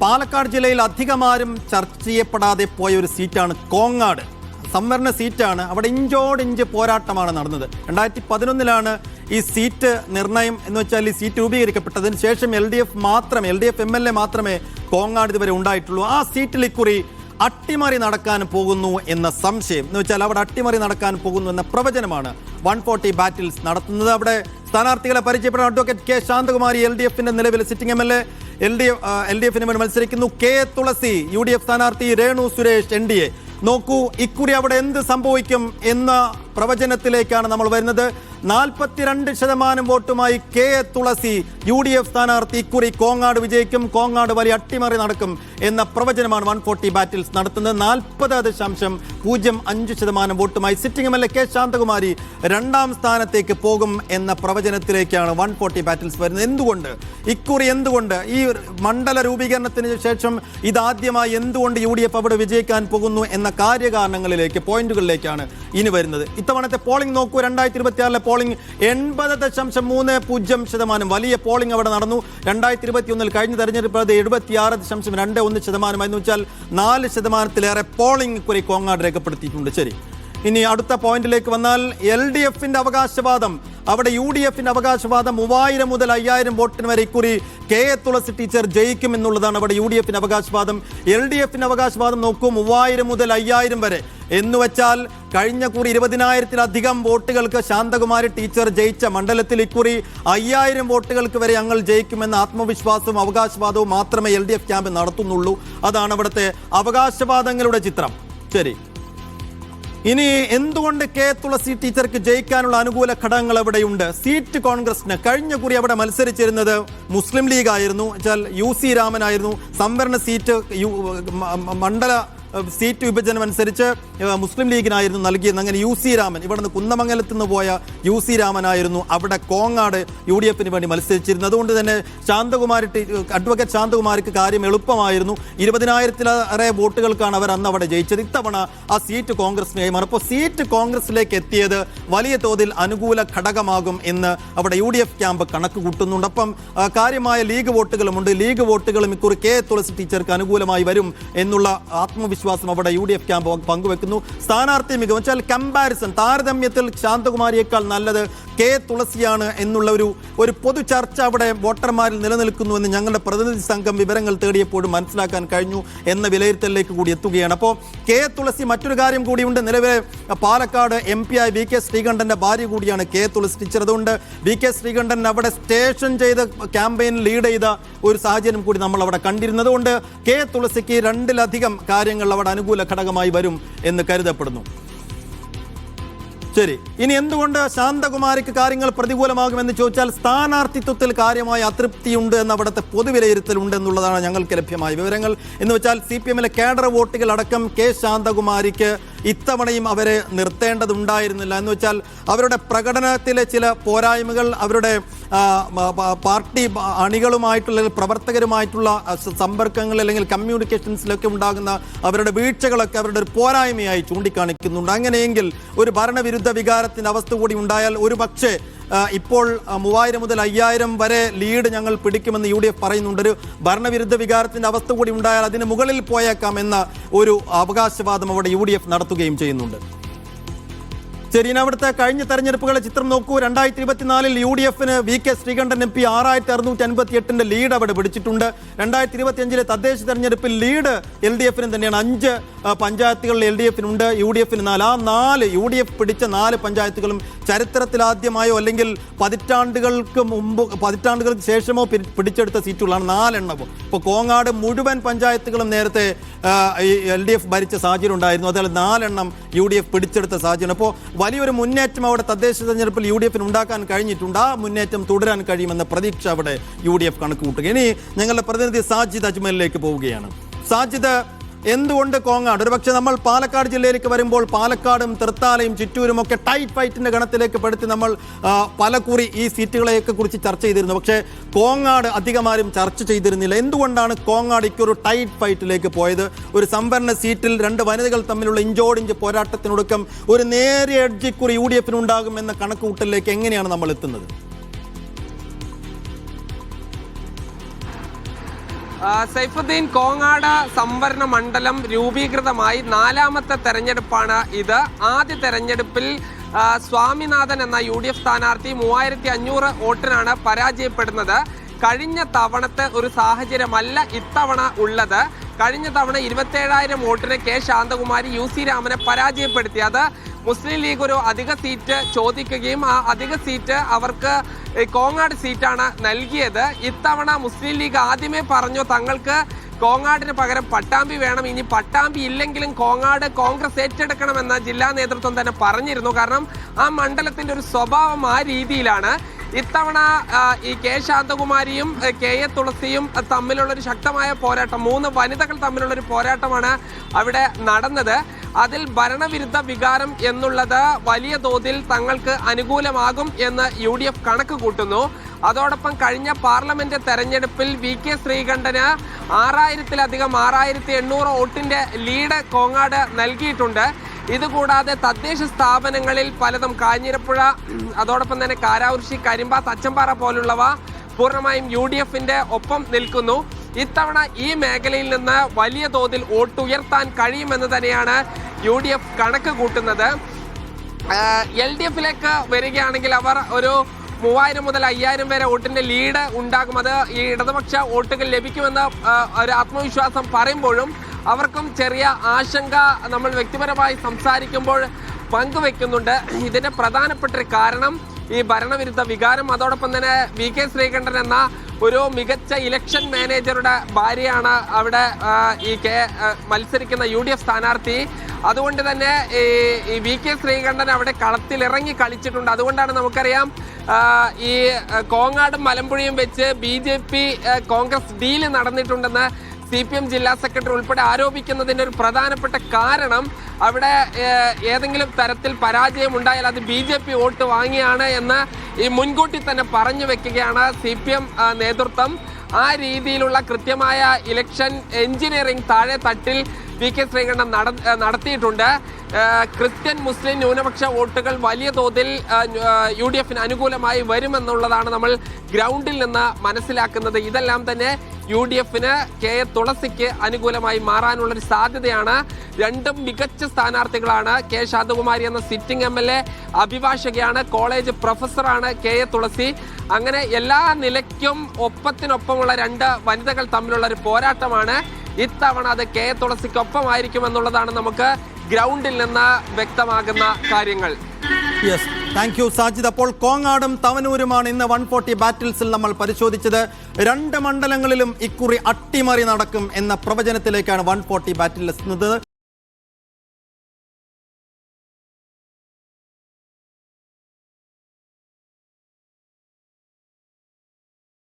പാലക്കാട് ജില്ലയിൽ അധികമാരും ചർച്ച ചെയ്യപ്പെടാതെ പോയ ഒരു സീറ്റാണ് കോങ്ങാട്. സംവരണ സീറ്റാണ്. അവിടെ ഇഞ്ചോടിഞ്ച് പോരാട്ടമാണ് നടന്നത്. 2011 ഈ സീറ്റ് നിർണയം എന്ന് വെച്ചാൽ ഈ സീറ്റ് രൂപീകരിക്കപ്പെട്ടതിന് ശേഷം LDF MLA മാത്രമേ കോങ്ങാട് ഇതുവരെ ഉണ്ടായിട്ടുള്ളൂ. ആ സീറ്റിൽ ഇക്കുറി അട്ടിമറി നടക്കാൻ പോകുന്നു എന്ന സംശയം എന്ന് വെച്ചാൽ അവിടെ അട്ടിമറി നടക്കാൻ പോകുന്നു എന്ന പ്രവചനമാണ് 140 ബാറ്റിൽസ് നടത്തുന്നത്. അവിടെ സ്ഥാനാർത്ഥികളെ പരിചയപ്പെടുന്ന അഡ്വക്കേറ്റ് കെ ശാന്തകുമാരി LDFന്റെ നിലവിലെ സിറ്റിംഗ് MLA LDFന് വേണ്ടി മത്സരിക്കുന്നു. കെ തുളസി UDF സ്ഥാനാർത്ഥി, രേണു സുരേഷ് NDA. നോക്കൂ, ഇക്കുറി അവിടെ എന്ത് സംഭവിക്കും എന്ന പ്രവചനത്തിലേക്കാണ് നമ്മൾ വരുന്നത്. 42% വോട്ടുമായി കെ തുളസി UDF സ്ഥാനാർത്ഥി ഇക്കുറി കോങ്ങാട് വിജയിക്കും, കോങ്ങാട് വലിയ അട്ടിമറി നടക്കും എന്ന പ്രവചനമാണ് 140 ബാറ്റിൽസ് നടത്തുന്നത്. 40.05% വോട്ടുമായി സിറ്റിംഗ് MLA കെ ശാന്തകുമാരി 2ാം സ്ഥാനത്തേക്ക് പോകും എന്ന പ്രവചനത്തിലേക്കാണ് 140 ബാറ്റിൽസ് വരുന്നത്. എന്തുകൊണ്ട് ഈ മണ്ഡല രൂപീകരണത്തിന് ശേഷം ഇതാദ്യമായി എന്തുകൊണ്ട് UDF അവിടെ വിജയിക്കാൻ പോകുന്നു എന്ന കാര്യകാരണങ്ങളിലേക്ക്, പോയിന്റുകളിലേക്കാണ് ഇനി വരുന്നത്. ഇത്തവണത്തെ പോളിംഗ് നോക്കൂ. 2026 പോളിംഗ് 80.30%. വലിയ പോളിംഗ് അവിടെ നടന്നു. 2021 കഴിഞ്ഞ തെരഞ്ഞെടുപ്പ് 76.21% എന്ന് വെച്ചാൽ 4%-ലേറെ പോളിംഗ് കുറി കോങ്ങാട് രേഖപ്പെടുത്തിയിട്ടുണ്ട്. ശരി, ഇനി അടുത്ത പോയിന്റിലേക്ക് വന്നാൽ LDFന്റെ അവകാശവാദം. അവിടെ UDFന്റെ അവകാശവാദം 3000 മുതൽ 5000 വോട്ടിന് വരെ ഇക്കുറി കെ തുളസി ടീച്ചർ ജയിക്കും എന്നുള്ളതാണ് അവിടെ UDFന്റെ അവകാശവാദം. LDFന്റെ അവകാശവാദം നോക്കൂ, 3000 മുതൽ 5000 വരെ എന്ന് വെച്ചാൽ കഴിഞ്ഞ കുറി 20,000-ലധികം വോട്ടുകൾക്ക് ശാന്തകുമാരി ടീച്ചർ ജയിച്ച മണ്ഡലത്തിൽ ഇക്കുറി 5000 വോട്ടുകൾക്ക് വരെ ഞങ്ങൾ ജയിക്കുമെന്ന ആത്മവിശ്വാസവും അവകാശവാദവും മാത്രമേ LDF ക്യാമ്പ് നടത്തുന്നുള്ളൂ. അതാണ് അവിടുത്തെ അവകാശവാദങ്ങളുടെ ചിത്രം. ശരി, ഇനി എന്തുകൊണ്ട് കെ തുളസി ടീച്ചർക്ക് ജയിക്കാനുള്ള അനുകൂല ഘടകങ്ങൾ അവിടെയുണ്ട്? സീറ്റ് കോൺഗ്രസിന് കഴിഞ്ഞ കുറി അവിടെ മത്സരിച്ചിരുന്നത് മുസ്ലിം ലീഗ് ആയിരുന്നു, വെച്ചാൽ UC രാമനായിരുന്നു. സംവരണ സീറ്റ് മണ്ഡല സീറ്റ് വിഭജനം അനുസരിച്ച് മുസ്ലിം ലീഗിനായിരുന്നു നൽകിയത്. അങ്ങനെ UC രാമൻ, ഇവിടുന്ന് കുന്നമംഗലത്ത് നിന്ന് പോയ UC രാമനായിരുന്നു അവിടെ കോങ്ങാട് UDFന് വേണ്ടി മത്സരിച്ചിരുന്നത്. അതുകൊണ്ട് തന്നെ അഡ്വക്കേറ്റ് ശാന്തകുമാരിക്ക് കാര്യം എളുപ്പമായിരുന്നു. 20,000-ലേറെ വോട്ടുകൾക്കാണ് അവർ അന്ന് അവിടെ ജയിച്ചത്. ഇത്തവണ ആ സീറ്റ് കോൺഗ്രസിനായി മാറും. അപ്പോൾ സീറ്റ് കോൺഗ്രസിലേക്ക് എത്തിയത് വലിയ തോതിൽ അനുകൂല ഘടകമാകും എന്ന് അവിടെ UDF ക്യാമ്പ് കണക്ക് കൂട്ടുന്നുണ്ട്. അപ്പം കാര്യമായ ലീഗ് വോട്ടുകളുമുണ്ട്. ലീഗ് വോട്ടുകളും ഇക്കുറി കെ തുളസി ടീച്ചർക്ക് അനുകൂലമായി വരും എന്നുള്ള ആത്മവിശ്വാസം അവിടെ UDF ക്യാമ്പ് പങ്കുവെക്കുന്നു. സ്ഥാനാർത്ഥി മികവ് വെച്ചാൽ കമ്പാരിസൺ, താരതമ്യത്തിൽ ശാന്തകുമാരിയേക്കാൾ നല്ലത് കെ തുളസിയാണ് എന്നുള്ള ഒരു പൊതു ചർച്ച അവിടെ വോട്ടർമാരിൽ നിലനിൽക്കുന്നുവെന്ന് ഞങ്ങളുടെ പ്രതിനിധി സംഘം വിവരങ്ങൾ തേടിയപ്പോഴും മനസ്സിലാക്കാൻ കഴിഞ്ഞു എന്ന വിലയിരുത്തലിലേക്ക് കൂടി എത്തുകയാണ്. അപ്പോൾ കെ തുളസി, മറ്റൊരു കാര്യം കൂടിയുണ്ട്. നിലവിലെ പാലക്കാട് MP ആയ VK ശ്രീകണ്ഠന്റെ ഭാര്യ കൂടിയാണ് കെ തുളസി ടീച്ചർ. അതുകൊണ്ട് VK ശ്രീകണ്ഠൻ അവിടെ സ്റ്റേഷൻ ചെയ്ത് ക്യാമ്പയിൻ ലീഡ് ചെയ്ത ഒരു സാഹചര്യം കൂടി നമ്മൾ അവിടെ കണ്ടിരുന്നത് കൊണ്ട് കെ തുളസിക്ക് 2-ലധികം കാര്യങ്ങൾ അവിടെ അനുകൂല ഘടകമായി വരും എന്ന് കരുതപ്പെടുന്നു. ശരി, ഇനി എന്തുകൊണ്ട് ശാന്തകുമാരിക്ക് കാര്യങ്ങൾ പ്രതികൂലമാകുമെന്ന് ചോദിച്ചാൽ സ്ഥാനാർത്ഥിത്വത്തിൽ കാര്യമായ അതൃപ്തിയുണ്ട് എന്ന അവിടുത്തെ പൊതുവിലയിരുത്തലുണ്ട് എന്നുള്ളതാണ് ഞങ്ങൾക്ക് ലഭ്യമായ വിവരങ്ങൾ. എന്ന് വെച്ചാൽ CPM-ലെ കേഡർ വോട്ടുകൾ അടക്കം കെ ശാന്തകുമാരിക്ക് ഇത്തവണയും അവരെ നിർത്തേണ്ടതുണ്ടായിരുന്നില്ല. എന്ന് വെച്ചാൽ അവരുടെ പ്രകടനത്തിലെ ചില പോരായ്മകൾ, അവരുടെ പാർട്ടി അണികളുമായിട്ടുള്ള പ്രവർത്തകരുമായിട്ടുള്ള സമ്പർക്കങ്ങൾ അല്ലെങ്കിൽ കമ്മ്യൂണിക്കേഷൻസിലൊക്കെ ഉണ്ടാകുന്ന അവരുടെ വീഴ്ചകളൊക്കെ അവരുടെ ഒരു പോരായ്മയായി ചൂണ്ടിക്കാണിക്കുന്നുണ്ട്. അങ്ങനെയെങ്കിൽ ഒരു ഭരണവിരുദ്ധ വികാരത്തിൻ്റെ അവസ്ഥ കൂടി ഉണ്ടായാൽ ഒരു പക്ഷേ ഇപ്പോൾ 3000 മുതൽ 5000 വരെ ലീഡ് ഞങ്ങൾ പിടിക്കുമെന്ന് UDF പറയുന്നുണ്ട്. ഒരു ഭരണവിരുദ്ധ വികാരത്തിൻ്റെ അവസ്ഥ കൂടി ഉണ്ടായാൽ അതിന് മുകളിൽ പോയേക്കാം എന്ന ഒരു അവകാശവാദം അവിടെ UDF നടത്തുകയും ചെയ്യുന്നുണ്ട്. ശരി, അവിടുത്തെ കഴിഞ്ഞ തെരഞ്ഞെടുപ്പുകളെ ചിത്രം നോക്കൂ. 2024 UDFന് VK ശ്രീകണ്ഠൻ MP 6658 ലീഡ് അവിടെ പിടിച്ചിട്ടുണ്ട്. 2025 തദ്ദേശ തെരഞ്ഞെടുപ്പിൽ ലീഡ് LDFന് തന്നെയാണ്. 5 പഞ്ചായത്തുകളിൽ LDFനുണ്ട്, UDFന് 4. ആ 4 UDF പിടിച്ച 4 പഞ്ചായത്തുകളും ചരിത്രത്തിലാദ്യമായോ അല്ലെങ്കിൽ പതിറ്റാണ്ടുകൾക്ക് ശേഷമോ പിടിച്ചെടുത്ത സീറ്റുകളാണ് 4 എണ്ണവും. ഇപ്പോൾ കോങ്ങാട് മുഴുവൻ പഞ്ചായത്തുകളും നേരത്തെ LDF ഭരിച്ച സാഹചര്യം ഉണ്ടായിരുന്നു. അതിൽ 4 എണ്ണം UDF പിടിച്ചെടുത്ത സാഹചര്യം. അപ്പോൾ വലിയൊരു മുന്നേറ്റം അവിടെ തദ്ദേശ തെരഞ്ഞെടുപ്പിൽ UDFന് ഉണ്ടാക്കാൻ കഴിഞ്ഞിട്ടുണ്ട്. ആ മുന്നേറ്റം തുടരാൻ കഴിയുമെന്ന പ്രതീക്ഷ അവിടെ UDF കണക്ക് കൂട്ടുക. ഇനി ഞങ്ങളുടെ പ്രതിനിധി സാജിദ് അജ്മലിലേക്ക് പോവുകയാണ്. സാജിദ്, എന്തുകൊണ്ട് കോങ്ങാട്? ഒരുപക്ഷെ നമ്മൾ പാലക്കാട് ജില്ലയിലേക്ക് വരുമ്പോൾ പാലക്കാടും തൃത്താലയും ചിറ്റൂരും ഒക്കെ ടൈറ്റ് ഫൈറ്റിന്റെ ഗണത്തിലേക്ക് പെടുത്തി നമ്മൾ പലകുറി ഈ സീറ്റുകളെയൊക്കെ കുറിച്ച് ചർച്ച ചെയ്തിരുന്നു. പക്ഷേ കോങ്ങാട് അധികമാരും ചർച്ച ചെയ്തിരുന്നില്ല. എന്തുകൊണ്ടാണ് കോങ്ങാട് ഒരു ടൈറ്റ് ഫൈറ്റിലേക്ക് പോയത്? ഒരു സംവരണ സീറ്റിൽ 2 വനിതകൾ തമ്മിലുള്ള ഇഞ്ചോടിഞ്ച് പോരാട്ടത്തിനൊടുക്കം ഒരു നേരിയ എഡ്ജിക്കുറി UDFന് ഉണ്ടാകും എന്ന കണക്കുകൂട്ടലിലേക്ക് എങ്ങനെയാണ് നമ്മൾ എത്തുന്നത്? സൈഫുദ്ദീൻ, കോങ്ങാട് സംവരണ മണ്ഡലം രൂപീകൃതമായി 4ാമത്തെ തെരഞ്ഞെടുപ്പാണ് ഇത്. ആദ്യ തെരഞ്ഞെടുപ്പിൽ സ്വാമിനാഥൻ എന്ന UDF സ്ഥാനാർത്ഥി 3500 വോട്ടിനാണ് പരാജയപ്പെടുന്നത്. കഴിഞ്ഞ തവണത്തെ ഒരു സാഹചര്യമല്ല ഇത്തവണ ഉള്ളത്. കഴിഞ്ഞ തവണ 27,000 വോട്ടിന് കെ ശാന്തകുമാരി UC രാമനെ പരാജയപ്പെടുത്തി. അത് മുസ്ലിം ലീഗ് ഒരു അധിക സീറ്റ് ചോദിക്കുകയും ആ അധിക സീറ്റ് അവർക്ക് കോങ്ങാട് സീറ്റാണ് നൽകിയത്. ഇത്തവണ മുസ്ലിം ലീഗ് ആദ്യമേ പറഞ്ഞു തങ്ങൾക്ക് കോങ്ങാടിന് പകരം പട്ടാമ്പി വേണം, ഇനി പട്ടാമ്പി ഇല്ലെങ്കിലും കോങ്ങാട് കോൺഗ്രസ് ഏറ്റെടുക്കണമെന്ന് ജില്ലാ നേതൃത്വം തന്നെ പറഞ്ഞിരുന്നു. കാരണം ആ മണ്ഡലത്തിന്റെ ഒരു സ്വഭാവം ആ രീതിയിലാണ്. ഇത്തവണ ഈ കെ ശാന്തകുമാരിയും KA തുളസിയും തമ്മിലുള്ളൊരു ശക്തമായ പോരാട്ടം, 3 വനിതകൾ തമ്മിലുള്ളൊരു പോരാട്ടമാണ് അവിടെ നടന്നത്. അതിൽ ഭരണവിരുദ്ധ വികാരം എന്നുള്ളത് വലിയ തോതിൽ തങ്ങൾക്ക് അനുകൂലമാകും എന്ന് UDF കണക്ക് കൂട്ടുന്നു. അതോടൊപ്പം കഴിഞ്ഞ പാർലമെന്റ് തെരഞ്ഞെടുപ്പിൽ VK ശ്രീകണ്ഠന് 6000-ലധികം 6800 വോട്ടിന്റെ ലീഡ് കോങ്ങാട് നൽകിയിട്ടുണ്ട്. ഇതുകൂടാതെ തദ്ദേശ സ്ഥാപനങ്ങളിൽ പലതും കാഞ്ഞിരപ്പുഴ, അതോടൊപ്പം തന്നെ കാരാകുറിശി, കരിമ്പാത്ത്, അച്ചമ്പാറ പോലുള്ളവ പൂർണ്ണമായും UDFന്റെ ഒപ്പം നിൽക്കുന്നു. ഇത്തവണ ഈ മേഖലയിൽ നിന്ന് വലിയ തോതിൽ വോട്ട് ഉയർത്താൻ കഴിയുമെന്ന് തന്നെയാണ് UDF കണക്ക് കൂട്ടുന്നത്. LDFിലേക്ക് വരികയാണെങ്കിൽ അവർ ഒരു 3000 മുതൽ 5000 വരെ വോട്ടിന്റെ ലീഡ് ഉണ്ടാകും. അത് ഈ ഇടതുപക്ഷ വോട്ടുകൾ ലഭിക്കുമെന്ന് ഒരു ആത്മവിശ്വാസം പറയുമ്പോഴും അവർക്കും ചെറിയ ആശങ്ക നമ്മൾ വ്യക്തിപരമായി സംസാരിക്കുമ്പോൾ പങ്കുവെക്കുന്നുണ്ട്. ഇതിന്റെ പ്രധാനപ്പെട്ട ഒരു കാരണം ഈ ഭരണവിരുദ്ധ വികാരം, അതോടൊപ്പം തന്നെ VK ശ്രീകണ്ഠൻ എന്ന ഒരു മികച്ച ഇലക്ഷൻ മാനേജറുടെ ഭാര്യയാണ് അവിടെ ഈ മത്സരിക്കുന്ന UDF സ്ഥാനാർത്ഥി. അതുകൊണ്ട് തന്നെ ഈ VK ശ്രീകണ്ഠൻ അവിടെ കളത്തിലിറങ്ങി കളിച്ചിട്ടുണ്ട്. അതുകൊണ്ടാണ് നമുക്കറിയാം ഈ കോങ്ങാടും മലമ്പുഴയും വെച്ച് BJP കോൺഗ്രസ് ഡീല് നടന്നിട്ടുണ്ടെന്ന് CPM ജില്ലാ സെക്രട്ടറി ഉൾപ്പെടെ ആരോപിക്കുന്നതിൻ്റെ ഒരു പ്രധാനപ്പെട്ട കാരണം അവിടെ ഏതെങ്കിലും തരത്തിൽ പരാജയം ഉണ്ടായാൽ അത് BJP വോട്ട് വാങ്ങിയാണ് എന്ന് ഈ മുൻകൂട്ടി തന്നെ പറഞ്ഞു വെക്കുകയാണ് CPM നേതൃത്വം. ആ രീതിയിലുള്ള കൃത്യമായ ഇലക്ഷൻ എഞ്ചിനീയറിംഗ് താഴെ തട്ടിൽ VK ശ്രീകണ്ഠൻ നടത്തിയിട്ടുണ്ട്. ക്രിസ്ത്യൻ മുസ്ലിം ന്യൂനപക്ഷ വോട്ടുകൾ വലിയ തോതിൽ UDFന് അനുകൂലമായി വരുമെന്നുള്ളതാണ് നമ്മൾ ഗ്രൗണ്ടിൽ നിന്ന് മനസ്സിലാക്കുന്നത്. ഇതെല്ലാം തന്നെ UDFന് KA തുളസിക്ക് അനുകൂലമായി മാറാനുള്ളൊരു സാധ്യതയാണ്. രണ്ടും മികച്ച സ്ഥാനാർത്ഥികളാണ്. കെ ശാന്തകുമാരി എന്ന സിറ്റിംഗ് MLA അഭിഭാഷകയാണ്, കോളേജ് പ്രൊഫസറാണ് KA തുളസി. അങ്ങനെ എല്ലാ നിലയ്ക്കും ഒപ്പത്തിനൊപ്പമുള്ള 2 വനിതകൾ തമ്മിലുള്ള ഒരു പോരാട്ടമാണ്. ഇത്തവണ അത് KA തുളസിക്കൊപ്പമായിരിക്കുമെന്നുള്ളതാണ് നമുക്ക് ഗ്രൗണ്ടിൽ നിന്ന് വ്യക്തമാകുന്ന കാര്യങ്ങൾ. Yes, thank you Sajid. അപ്പോൾ കോങ്ങാടും തവനൂരുമാണ് ഇന്ന് 140 ബാറ്റിൽസിൽ നമ്മൾ പരിശോധിച്ചത്. 2 മണ്ഡലങ്ങളിലും ഇക്കുറി അട്ടിമറി നടക്കും എന്ന പ്രവചനത്തിലേക്കാണ് 140 ബാറ്റിൽ എത്തുന്നത്.